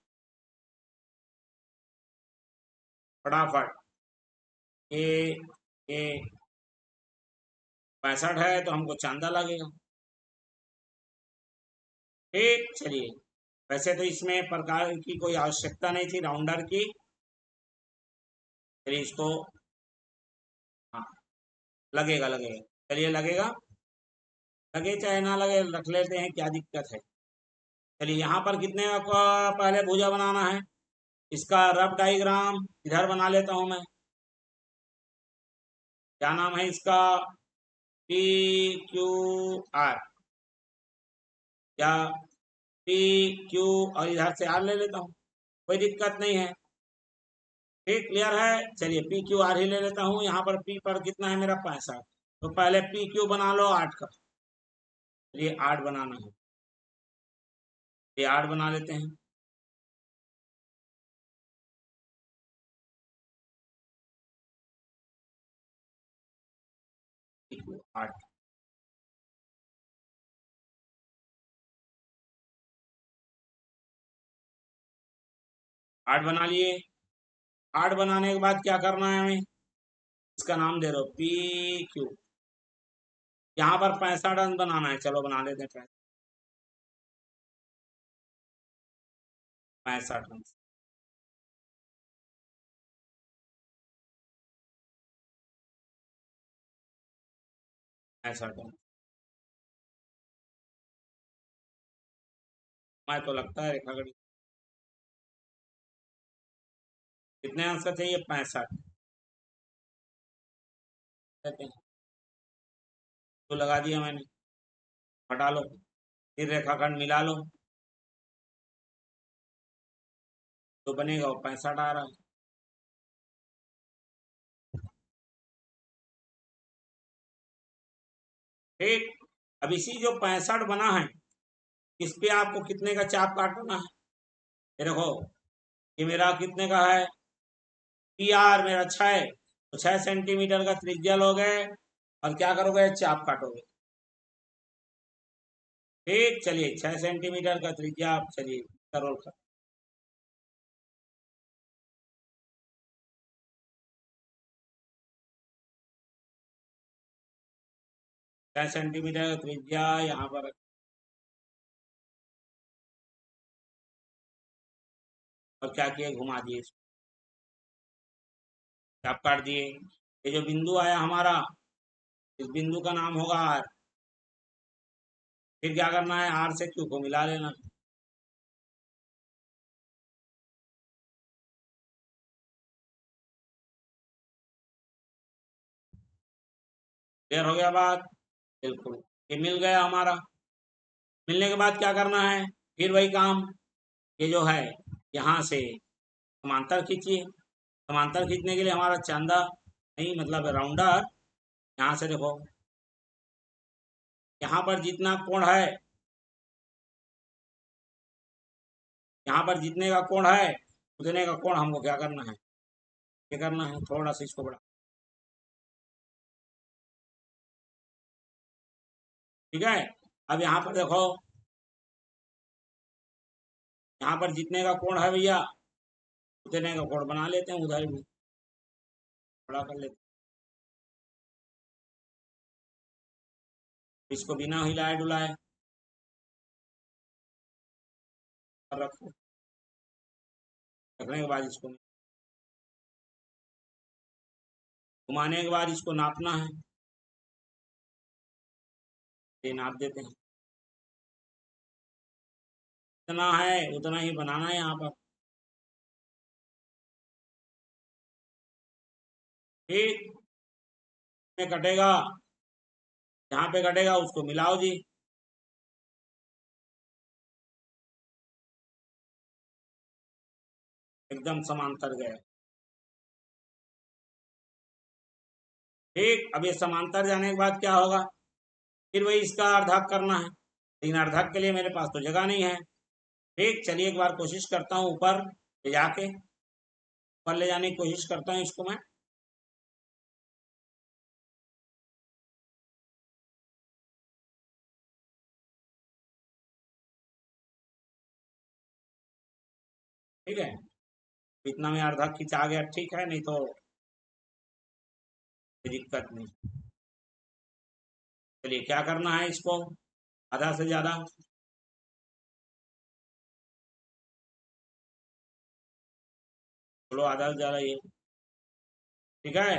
फटाफट, ए ए 65 है तो हमको चांदा लगेगा। ठीक, चलिए वैसे तो इसमें प्रकार की कोई आवश्यकता नहीं थी राउंडर की। चलिए इसको, हाँ लगेगा लगेगा, चलिए लगेगा, लगे चाहे ना लगे रख लेते हैं, क्या दिक्कत है। चलिए यहाँ पर कितने का पहले भुजा बनाना है, इसका रफ डायग्राम इधर बना लेता हूं मैं। क्या नाम है इसका, पी क्यू आर, या पी क्यू और इधर से आर ले लेता हूँ, कोई दिक्कत नहीं है। ठीक, क्लियर है। चलिए पी क्यू आर ही ले लेता हूँ, यहाँ पर पी पर कितना है मेरा 65, तो पहले पी क्यू बना लो 8 का। चलिए 8 बनाना है, ये 8 बना लेते हैं। PQ 8, 8 बना लिए। 8 बनाने के बाद क्या करना है हमें, इसका नाम दे दो पी क्यू। यहाँ पर 65 अंक बनाना है, चलो बना लेते हैं 65 अंक। 65 अंक, मैं तो लगता है रेखागढ़ी कितने अंश का चाहिए, 65 कहते हैं। तो लगा दिया मैंने, हटा लो, फिर रेखाखंड मिला लो, तो बनेगा वो 65 आ रहा है। ठीक। अब इसी जो 65 बना है, इस पे आपको कितने का चाप काटना है? ये देखो, ये मेरा कितने का है, पी आर मेरा 6, तो 6 सेंटीमीटर का त्रिज्या लोगे और क्या करोगे, चाप काटोगे। ठीक, चलिए 6 सेंटीमीटर का त्रिज्या, आप चलिए रोल कर। 6 सेंटीमीटर का त्रिज्या यहाँ पर, और क्या किए, घुमा दिए, चाप काट दिए। ये जो बिंदु आया हमारा, इस बिंदु का नाम होगा आर। फिर क्या करना है, आर से क्यू को मिला लेना। क्लियर हो गया बात? बिल्कुल, ये मिल गया हमारा। मिलने के बाद क्या करना है, फिर वही काम, ये जो है यहाँ से समांतर खींचिए। समांतर खींचने के लिए हमारा चांदा नहीं, मतलब राउंडर, यहाँ से देखो, यहाँ पर जितना कोण है, यहाँ पर जितने का कोण है उतने का कोण हमको क्या करना है, क्या करना है, थोड़ा सा इसको बढ़ा। ठीक है, अब यहाँ पर देखो, यहाँ पर जितने का कोण है भैया, उतने का कोण बना लेते हैं, उधर भी बड़ा कर लेते हैं। इसको बिना हिलाए डुलाए रखो। रखने के बाद इसको घुमाने के बाद इसको नापना है, ये नाप देते हैं। जितना है उतना ही बनाना है यहाँ पर। ठीक, में कटेगा, जहाँ पे कटेगा उसको मिलाओ जी। एकदम समांतर गए। ठीक, अब ये समांतर जाने के बाद क्या होगा, फिर वही इसका अर्धक करना है, लेकिन अर्धक के लिए मेरे पास तो जगह नहीं है। ठीक, चलिए एक बार कोशिश करता हूँ, ऊपर ले जाके, ऊपर ले जाने की कोशिश करता हूँ इसको मैं। ठीक है, इतना में अर्धक खिंचा गया, ठीक है, नहीं तो कोई दिक्कत नहीं। चलिए क्या करना है, इसको आधा से ज्यादा, चलो आधा से ज्यादा ये। ठीक है,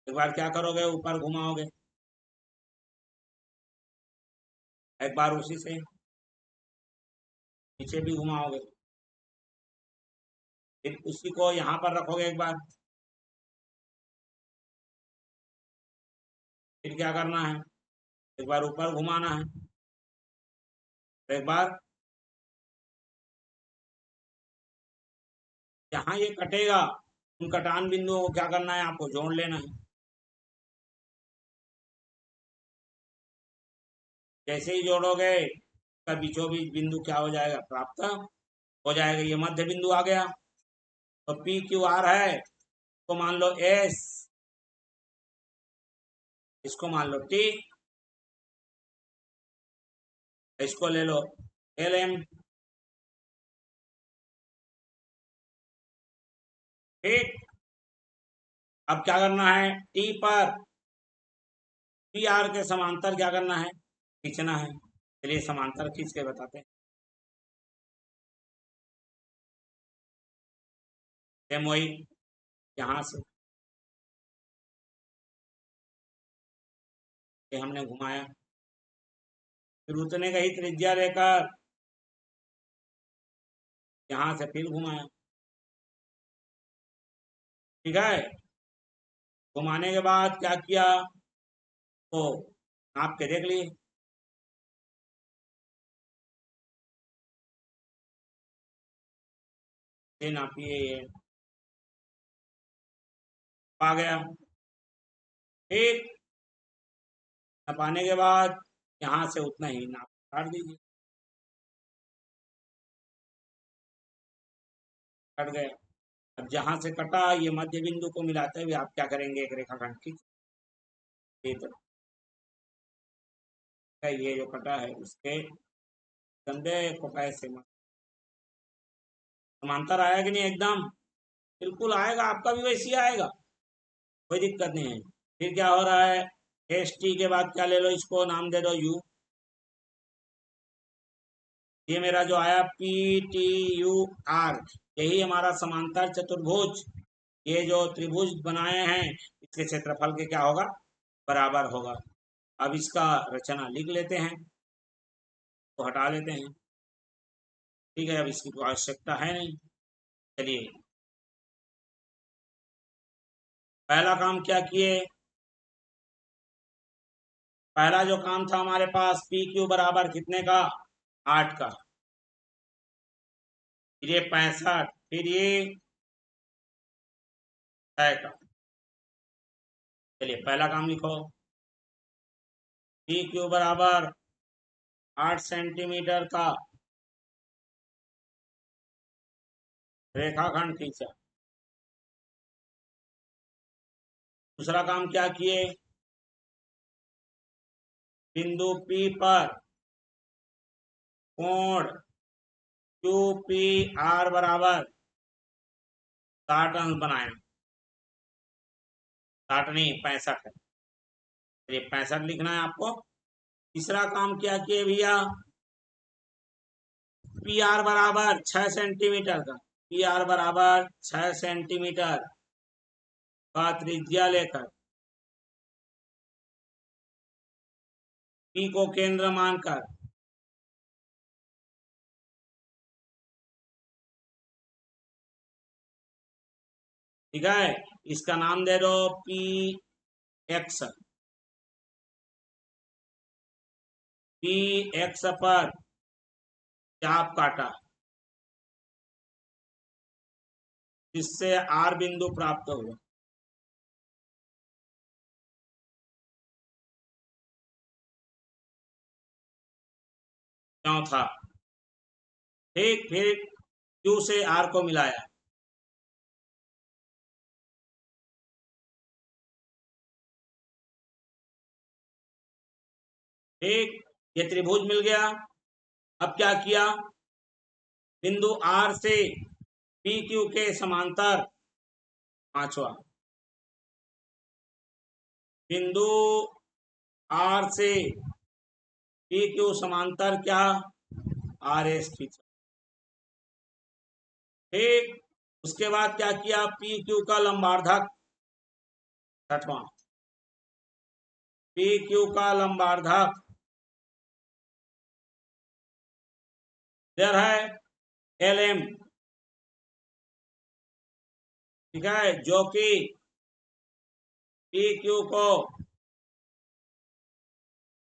एक बार क्या करोगे, ऊपर घुमाओगे, एक बार उसी से नीचे भी घुमाओगे, फिर उसी को यहाँ पर रखोगे एक बार। फिर क्या करना है, एक बार ऊपर घुमाना है, एक बार जहाँ ये कटेगा उन कटान बिंदुओं को क्या करना है, आपको जोड़ लेना है। जैसे ही जोड़ोगे, का बीचों बीच बिंदु क्या हो जाएगा, प्राप्त हो जाएगा। ये मध्य बिंदु आ गया, तो पी क्यू आर है, तो मान लो एस, इसको मान लो टी, इसको ले लो एल एम। ठीक, अब क्या करना है, टी पर पी आर के समांतर क्या करना है, खींचना है। चलिए समांतर खींच के बताते हैं। सेम वही, यहाँ से ये हमने घुमाया, फिर उतने का ही त्रिज्या लेकर यहाँ से फिर घुमाया। ठीक है, घुमाने के बाद क्या किया, तो नाप के देख लिए। ये नापिए, ये आ गया। ठीक, नपाने के बाद यहाँ से उतना ही नाप काट दीजिए, कट गया। अब जहां से कटा ये मध्य बिंदु को मिलाते हुए आप क्या करेंगे, एक रेखाखंड खींच, ये जो कटा है उसके कंधे को ऐसे समांतर आया कि नहीं, एकदम बिल्कुल आएगा, आपका भी वैसे ही आएगा, कोई दिक्कत नहीं है। फिर क्या हो रहा है, एस टी के बाद क्या ले लो, इसको नाम दे दो यू। ये मेरा जो आया पी टी यू आर, यही हमारा समांतर चतुर्भुज, ये जो त्रिभुज बनाए हैं इसके क्षेत्रफल के क्या होगा, बराबर होगा। अब इसका रचना लिख लेते हैं, तो हटा लेते हैं, ठीक है, अब इसकी कोई आवश्यकता है नहीं। चलिए, पहला काम क्या किए, पहला जो काम था हमारे पास पी क्यू बराबर कितने का, 8 का, फिर ये 65, फिर ये 6 का। चलिए पहला काम लिखो, पी क्यू बराबर 8 सेंटीमीटर का रेखाखंड खींचा। दूसरा काम क्या किए, बिंदु P पर कोण QPR बराबर 60 अंश बनाया, 60 नहीं 65 है, ये 65 लिखना है आपको। तीसरा काम क्या किए भैया, PR बराबर 6 सेंटीमीटर का, PR बराबर 6 सेंटीमीटर का त्रिज्या लेकर P को केंद्र मानकर ठीक है, इसका नाम दे दो पी एक्स। पी एक्स पर चाप काटा, जिससे आर बिंदु प्राप्त हुआ। चौथा, ठीक, फिर क्यू से आर को मिलाया, ठीक, ये त्रिभुज मिल गया। अब क्या किया, बिंदु आर से पी क्यू के समांतर, पांचवा, बिंदु आर से पी क्यू समांतर क्या, आर एस खींचा, ठीक। उसके बाद क्या किया, पी क्यू का लंबार्धक, छठवां, पी क्यू का लंबार्धक इधर है एल एम, ठीक है, जो कि पी क्यू को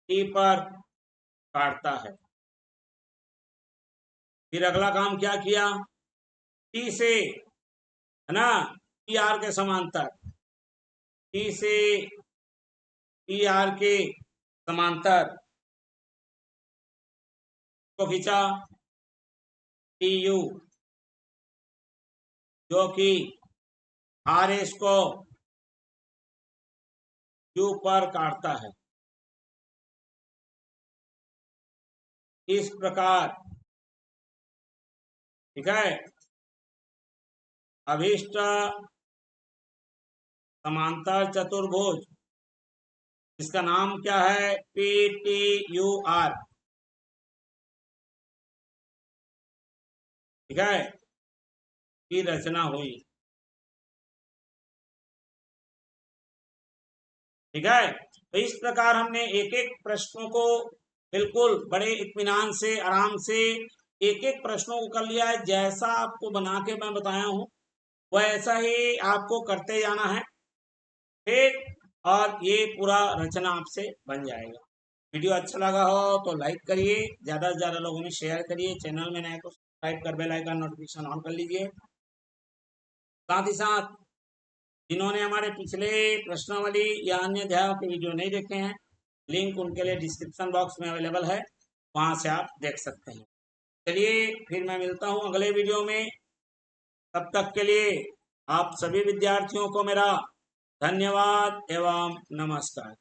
टी पर काटता है। फिर अगला काम क्या किया, टी से, है ना, पी आर के समांतर, टी से पी आर के समांतर को खींचा, टी यू, जो कि आर एस को क्यू पर काटता है। इस प्रकार, ठीक है, अभीष्ट समांतर चतुर्भुज, इसका नाम क्या है, पी टी यू आर, ठीक है, की रचना हुई, ठीक है। तो इस प्रकार हमने एक एक प्रश्नों को बिल्कुल बड़े इत्मीनान से, आराम से एक एक प्रश्नों को कर लिया है, जैसा आपको बना के मैं बताया हूं वैसा ही आपको करते जाना है, ठीक, और ये पूरा रचना आपसे बन जाएगा। वीडियो अच्छा लगा हो तो लाइक करिए, ज़्यादा से ज़्यादा लोगों में शेयर करिए, चैनल में नए को सब्सक्राइब कर बेल आइकन नोटिफिकेशन ऑन कर लीजिए। साथ ही साथ जिन्होंने हमारे पिछले प्रश्नावली या अन्य अध्यायों के वीडियो नहीं देखे हैं लिंक उनके लिए डिस्क्रिप्शन बॉक्स में अवेलेबल है, वहां से आप देख सकते हैं। चलिए फिर मैं मिलता हूं अगले वीडियो में। तब तक के लिए आप सभी विद्यार्थियों को मेरा धन्यवाद एवं नमस्कार।